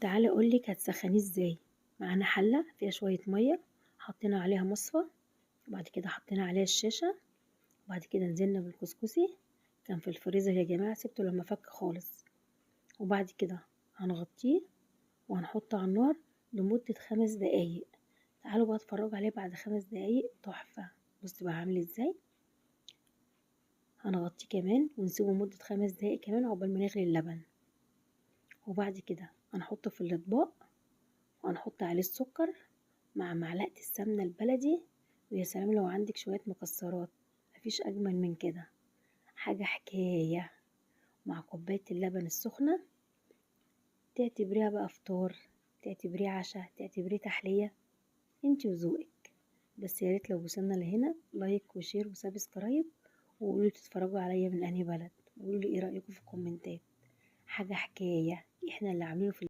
تعالي اقولك هتسخنيه ازاي. معانا حله فيها شويه ميه، حطينا عليها مصفى، وبعد كده حطينا عليها الشاشه، وبعد كده نزلنا بالكسكسي. كان في الفريزر يا جماعه، سبته لما فك خالص. وبعد كده هنغطيه وهنحطه على النار لمده 5 دقايق. تعالوا بقى اتفرجوا عليه بعد 5 دقايق، تحفه. بصوا بقى عامل ازاي. هنغطيه كمان ونسيبه مده 5 دقايق كمان عقبال ما نغلي اللبن. وبعد كده هنحطه في الاطباق، وهنحط عليه السكر مع معلقة السمنة البلدي. ويا سلام لو عندك شوية مكسرات، مفيش أجمل من كده. حاجة حكاية مع كوباية اللبن السخنة. تعتبريها بقى فطار، تعتبريه عشاء، تعتبريه تحلية، انتي وذوقك. بس يا ريت لو وصلنا لهنا لايك وشير وسبسكرايب، وقولوا تتفرجوا عليا من انهي بلد، وقولوا لي ايه رأيكم في الكومنتات. حاجة حكاية، احنا اللي عاملينه في